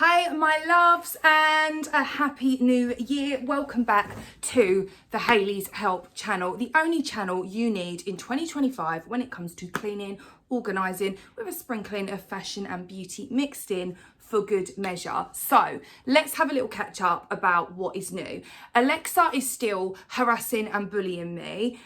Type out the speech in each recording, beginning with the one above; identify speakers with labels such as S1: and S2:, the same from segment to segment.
S1: Hi my loves and a happy new year. Welcome back to the Hayley's Help channel, the only channel you need in 2025 when it comes to cleaning, organising with a sprinkling of fashion and beauty mixed in for good measure. So let's have a little catch up about what is new. Alexa is still harassing and bullying me.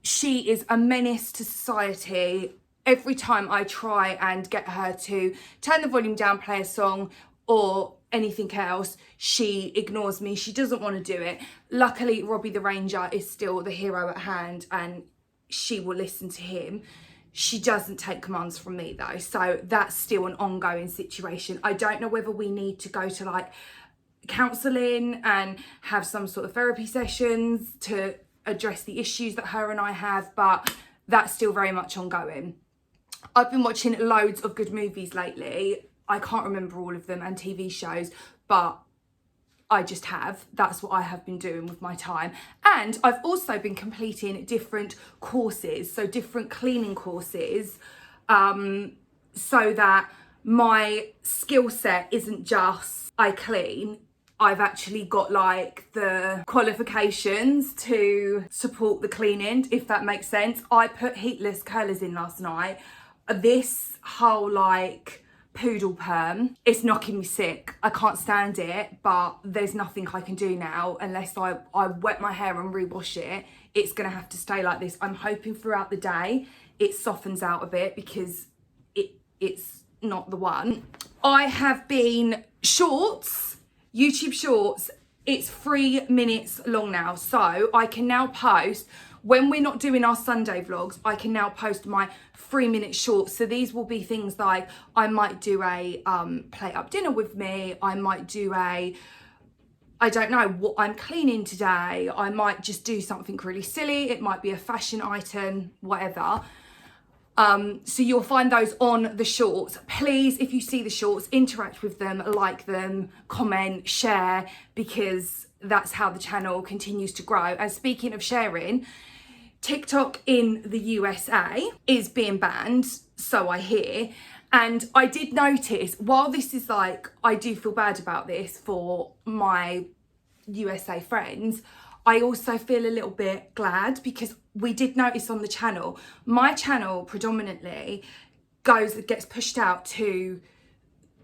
S1: She is a menace to society. Every time I try and get her to turn the volume down, play a song or anything else, she ignores me. She doesn't want to do it. Luckily, Robbie the Ranger is still the hero at hand and she will listen to him. She doesn't take commands from me though. So that's still an ongoing situation. I don't know whether we need to go to like counselling and have some sort of therapy sessions to address the issues that her and I have, but that's still very much ongoing. I've been watching loads of good movies lately. I can't remember all of them and TV shows, but I just have. That's what I have been doing with my time. And I've also been completing different courses, so different cleaning courses, so that my skill set isn't just I clean. I've actually got like the qualifications to support the cleaning, if that makes sense. I put heatless curlers in last night. This whole like poodle perm, it's knocking me sick. I can't stand it, but there's nothing I can do now unless I wet my hair and rewash it. It's gonna have to stay like this. I'm hoping throughout the day it softens out a bit because it's not the one. I have been shorts, YouTube shorts. It's 3 minutes long now, so I can now post, when we're not doing our Sunday vlogs, I can now post my 3-minute shorts. So these will be things like, I might do a plate up dinner with me, I might do I don't know what I'm cleaning today, I might just do something really silly, it might be a fashion item, whatever. So you'll find those on the shorts. Please, if you see the shorts, interact with them, like them, comment, share, because that's how the channel continues to grow. And speaking of sharing, TikTok in the USA is being banned, so I hear. And I did notice, while this is like, I do feel bad about this for my USA friends, I also feel a little bit glad because we did notice on the channel, my channel predominantly gets pushed out to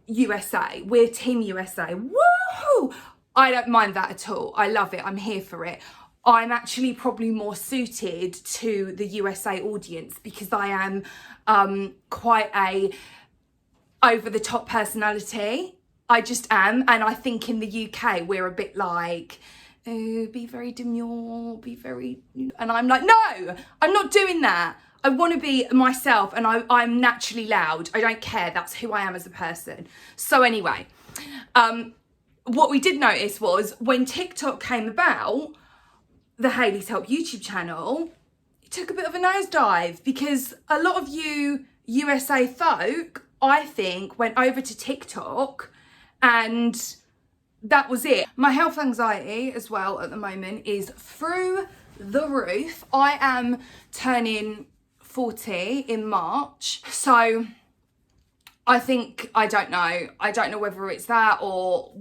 S1: USA. We're Team USA. Woohoo! I don't mind that at all. I love it. I'm here for it. I'm actually probably more suited to the USA audience because I am quite a over-the-top personality. I just am. And I think in the UK, we're a bit like, oh, be very demure, be very... And I'm like, no, I'm not doing that. I want to be myself and I'm naturally loud. I don't care. That's who I am as a person. So anyway, what we did notice was when TikTok came about, the Hayley's Help YouTube channel, it took a bit of a nosedive because a lot of you USA folk, I think, went over to TikTok and that was it. My health anxiety as well at the moment is through the roof. I am turning 40 in March. So I think, I don't know whether it's that or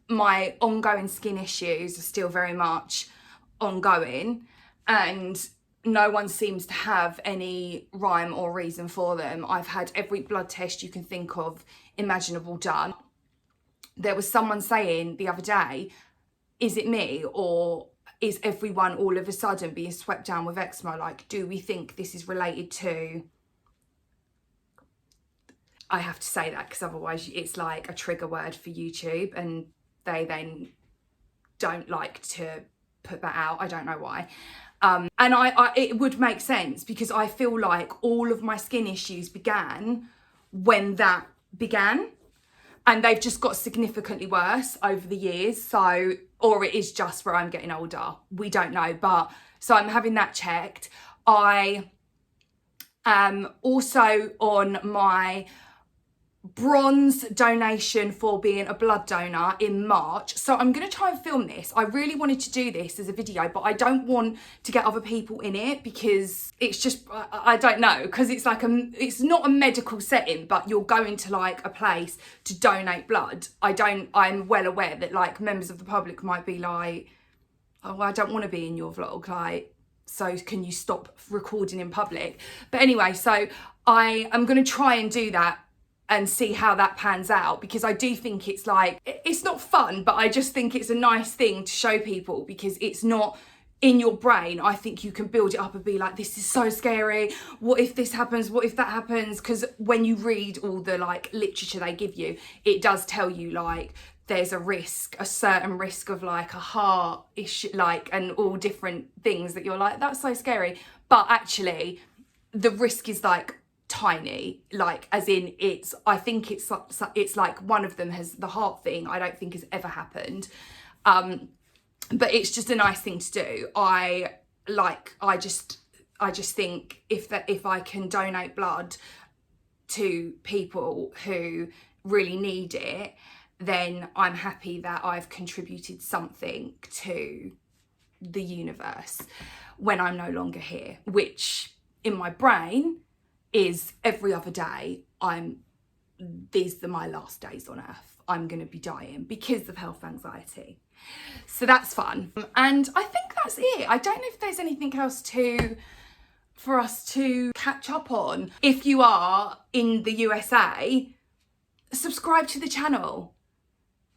S1: my ongoing skin issues are still very much ongoing and no one seems to have any rhyme or reason for them. I've had every blood test you can think of imaginable done. There was someone saying the other day, is it me or is everyone all of a sudden being swept down with eczema? Like, do we think this is related to... I have to say that because otherwise it's like a trigger word for YouTube and they then don't like to put that out. I don't know why. And it would make sense because I feel like all of my skin issues began when that began. And they've just got significantly worse over the years. So, or it is just where I'm getting older. We don't know. But, so I'm having that checked. I am also on my bronze donation for being a blood donor in March. So I'm going to try and film this. I really wanted to do this as a video, but I don't want to get other people in it because it's just, I don't know, because it's like it's not a medical setting, but you're going to like a place to donate blood. I'm well aware that like members of the public might be like, oh, I don't want to be in your vlog, like, so can you stop recording in public? But anyway, so I am going to try and do that and see how that pans out, because I do think it's like, it's not fun, but I just think it's a nice thing to show people, because it's not in your brain. I think you can build it up and be like, this is so scary. What if this happens? What if that happens? Because when you read all the like literature they give you, it does tell you like there's a risk, a certain risk of like a heart issue, like, and all different things that you're like, that's so scary. But actually the risk is like tiny, like as in I think it's like one of them has, the heart thing I don't think has ever happened, but it's just a nice thing to do. I just think if I can donate blood to people who really need it, then I'm happy that I've contributed something to the universe when I'm no longer here, which in my brain is every other day these are my last days on earth. I'm going to be dying because of health anxiety. So that's fun. And I think that's it. I don't know if there's anything else for us to catch up on. If you are in the USA, subscribe to the channel.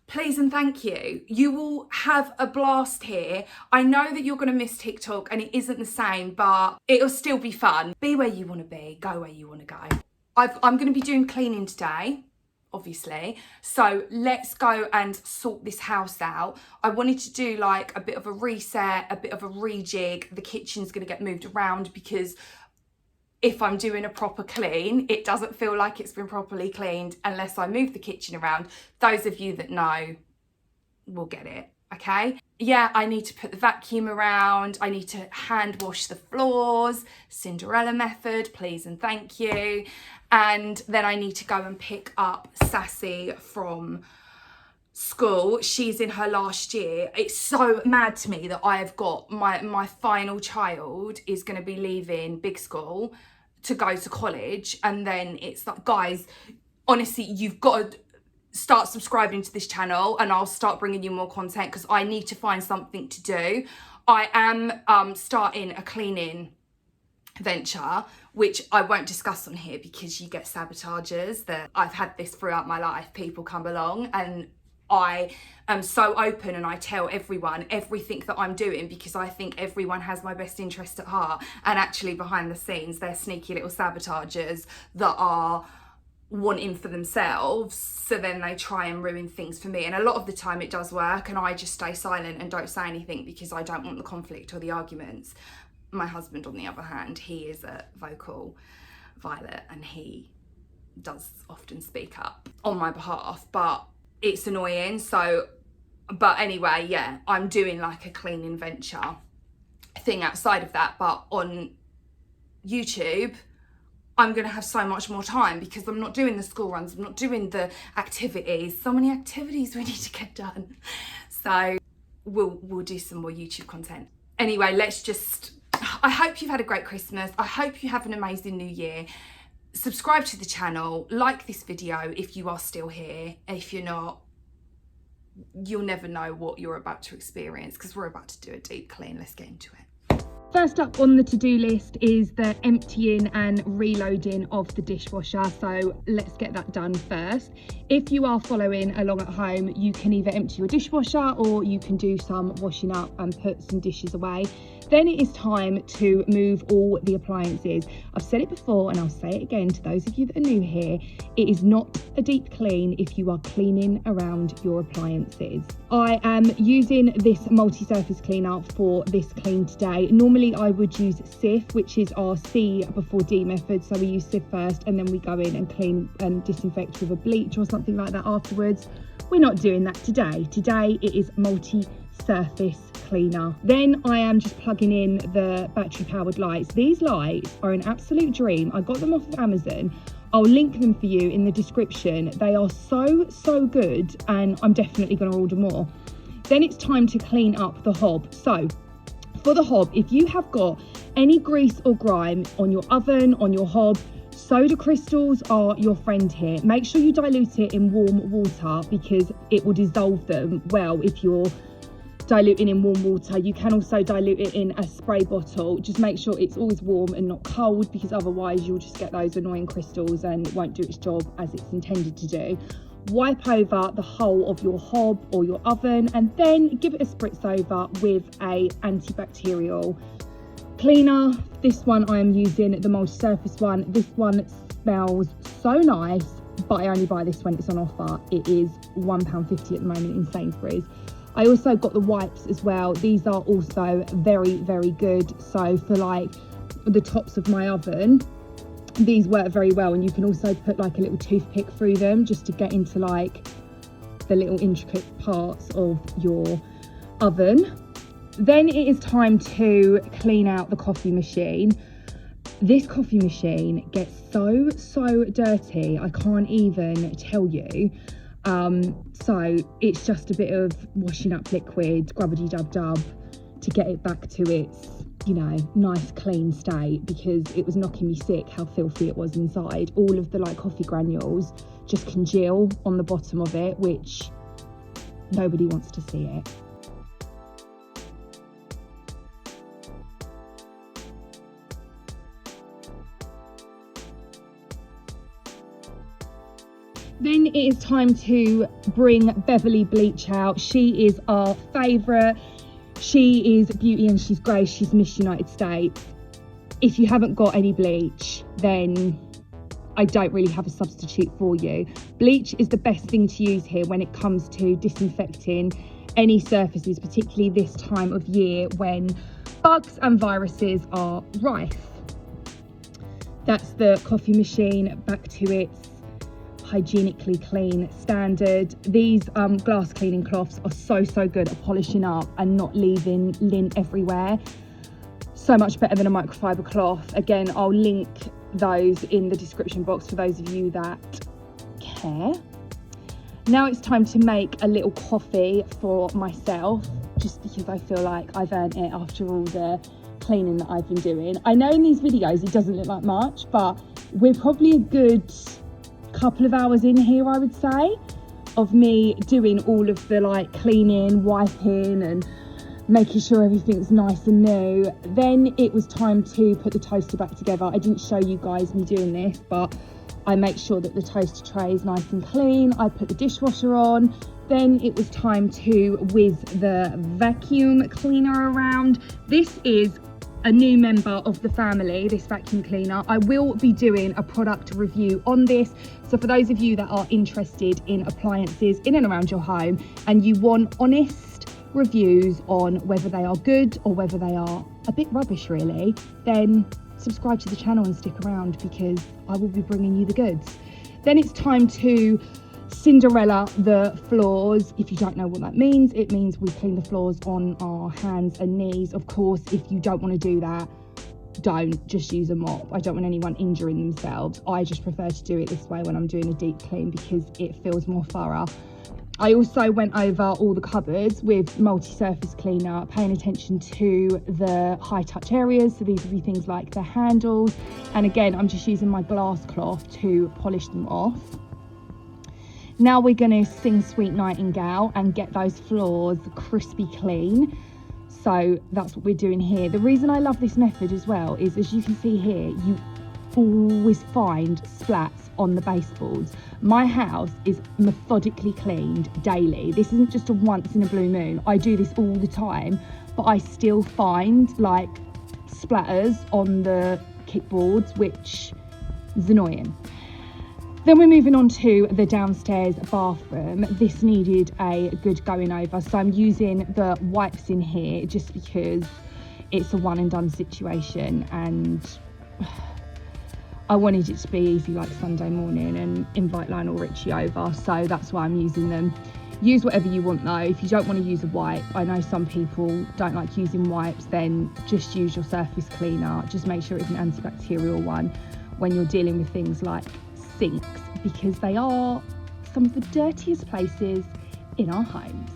S1: Please and thank you. You will have a blast here. I know that you're going to miss TikTok and it isn't the same, but it'll still be fun. Be where you want to be, go where you want to go. I'm going to be doing cleaning today, obviously. So let's go and sort this house out. I wanted to do like a bit of a reset, a bit of a rejig. The kitchen's going to get moved around because if I'm doing a proper clean, it doesn't feel like it's been properly cleaned unless I move the kitchen around. Those of you that know will get it, okay? Yeah, I need to put the vacuum around. I need to hand wash the floors. Cinderella method, please and thank you. And then I need to go and pick up Sassy from school. She's in her last year. It's so mad to me that I have got my final child is going to be leaving big school to go to college, and then it's like, guys, honestly, you've got to start subscribing to this channel and I'll start bringing you more content because I need to find something to do. I am starting a cleaning venture, which I won't discuss on here because you get sabotagers. That I've had this throughout my life. People come along and I am so open and I tell everyone everything that I'm doing because I think everyone has my best interest at heart, and actually behind the scenes they're sneaky little sabotagers that are wanting for themselves, so then they try and ruin things for me. And a lot of the time it does work and I just stay silent and don't say anything because I don't want the conflict or the arguments. My husband, on the other hand, he is a vocal violet and he does often speak up on my behalf, but it's annoying. So, but anyway, yeah, I'm doing like a cleaning venture thing outside of that, but on YouTube I'm going to have so much more time because I'm not doing the school runs, I'm not doing the activities. So many activities we need to get done. So we'll do some more YouTube content. Anyway, I hope you've had a great Christmas. I hope you have an amazing new year. Subscribe to the channel, like this video if you are still here. If you're not, you'll never know what you're about to experience because we're about to do a deep clean. Let's get into it. First up on the to-do list is the emptying and reloading of the dishwasher. So let's get that done first. If you are following along at home, you can either empty your dishwasher or you can do some washing up and put some dishes away. Then it is time to move all the appliances. I've said it before and I'll say it again to those of you that are new here. It is not a deep clean if you are cleaning around your appliances. I am using this multi-surface cleaner for this clean today. Normally I would use Cif, which is our C before D method. So we use Cif first and then we go in and clean and disinfect with a bleach or something like that afterwards. We're not doing that today. Today it is multi-surface cleaner. Then I am just plugging in the battery powered lights. These lights are an absolute dream. I got them off of Amazon. I'll link them for you in the description. They are so good, and I'm definitely going to order more. Then it's time to clean up the hob. So for the hob, if you have got any grease or grime on your oven, on your hob, soda crystals are your friend here. Make sure you dilute it in warm water because it will dissolve them well if you're diluting in warm water. You can also dilute it in a spray bottle. Just make sure it's always warm and not cold, because otherwise you'll just get those annoying crystals and it won't do its job as it's intended to do. Wipe over the whole of your hob or your oven, and then give it a spritz over with a antibacterial cleaner. This one I am using the multi-surface one. This one smells so nice, but I only buy this when it's on offer. It is £1.50 at the moment in Sainsbury's. I also got the wipes as well. These are also very good. So for like the tops of my oven, these work very well, and you can also put like a little toothpick through them just to get into like the little intricate parts of your oven. Then it is time to clean out the coffee machine. This coffee machine gets so dirty, I can't even tell you. So it's just a bit of washing up liquid, grubbity-dub-dub, to get it back to its, you know, nice clean state, because it was knocking me sick how filthy it was inside. All of the like coffee granules just congeal on the bottom of it, which nobody wants to see it. Then it is time to bring Beverly Bleach out. She is our favourite. She is beauty and she's grace. She's Miss United States. If you haven't got any bleach, then I don't really have a substitute for you. Bleach is the best thing to use here when it comes to disinfecting any surfaces, particularly this time of year when bugs and viruses are rife. That's the coffee machine back to its hygienically clean standard. These glass cleaning cloths are so good at polishing up and not leaving lint everywhere. So much better than a microfiber cloth. Again, I'll link those in the description box for those of you that care. Now it's time to make a little coffee for myself, just because I feel like I've earned it after all the cleaning that I've been doing. I know in these videos it doesn't look like much, but we're probably a good couple of hours in here, I would say, of me doing all of the like cleaning, wiping and making sure everything's nice and new. Then it was time to put the toaster back together. I didn't show you guys me doing this, but I make sure that the toaster tray is nice and clean. I put the dishwasher on. Then it was time to whiz the vacuum cleaner around. This is a new member of the family, this vacuum cleaner. I will be doing a product review on this. So for those of you that are interested in appliances in and around your home and you want honest reviews on whether they are good or whether they are a bit rubbish really, then subscribe to the channel and stick around, because I will be bringing you the goods. Then it's time to Cinderella the floors. If you don't know what that means, it means we clean the floors on our hands and knees. Of course, if you don't want to do that, don't just use a mop. I don't want anyone injuring themselves. I just prefer to do it this way when I'm doing a deep clean because it feels more thorough. I also went over all the cupboards with multi-surface cleaner, paying attention to the high touch areas. So these would be things like the handles. And again, I'm just using my glass cloth to polish them off. Now we're going to sing Sweet Nightingale and get those floors crispy clean. So that's what we're doing here. The reason I love this method as well is, as you can see here, you always find splats on the baseboards. My house is methodically cleaned daily. This isn't just a once in a blue moon. I do this all the time, but I still find like splatters on the kickboards, which is annoying. Then we're moving on to the downstairs bathroom. This needed a good going over, so I'm using the wipes in here just because it's a one and done situation, and I wanted it to be easy like Sunday morning and invite Lionel Richie over, so that's why I'm using them. Use whatever you want though. If you don't want to use a wipe, I know some people don't like using wipes, then just use your surface cleaner. Just make sure it's an antibacterial one when you're dealing with things like
S2: sinks because they are some of the dirtiest places in our homes.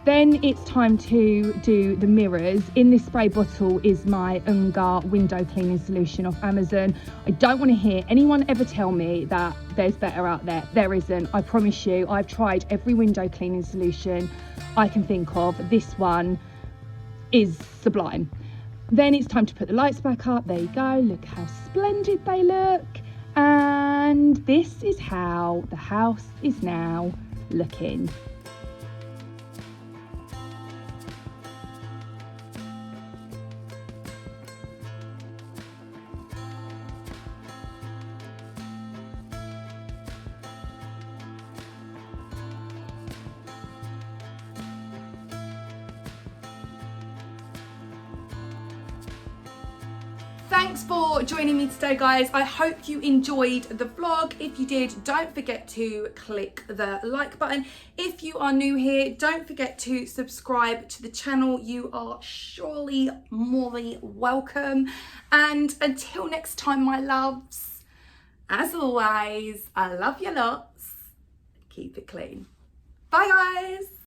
S2: Then it's time to do the mirrors. In this spray bottle is my Ungar window cleaning solution off Amazon. I don't want to hear anyone ever tell me that there's better out there. There isn't. I promise you, I've tried every window cleaning solution I can think of. This one is sublime. Then it's time to put the lights back up. There you go. Look how splendid they look. And this is how the house is now looking.
S1: Thanks for joining me today, guys. I hope you enjoyed the vlog. If you did, don't forget to click the like button. If you are new here, don't forget to subscribe to the channel. You are surely more than welcome. And until next time, my loves, as always, I love you lots. Keep it clean. Bye, guys.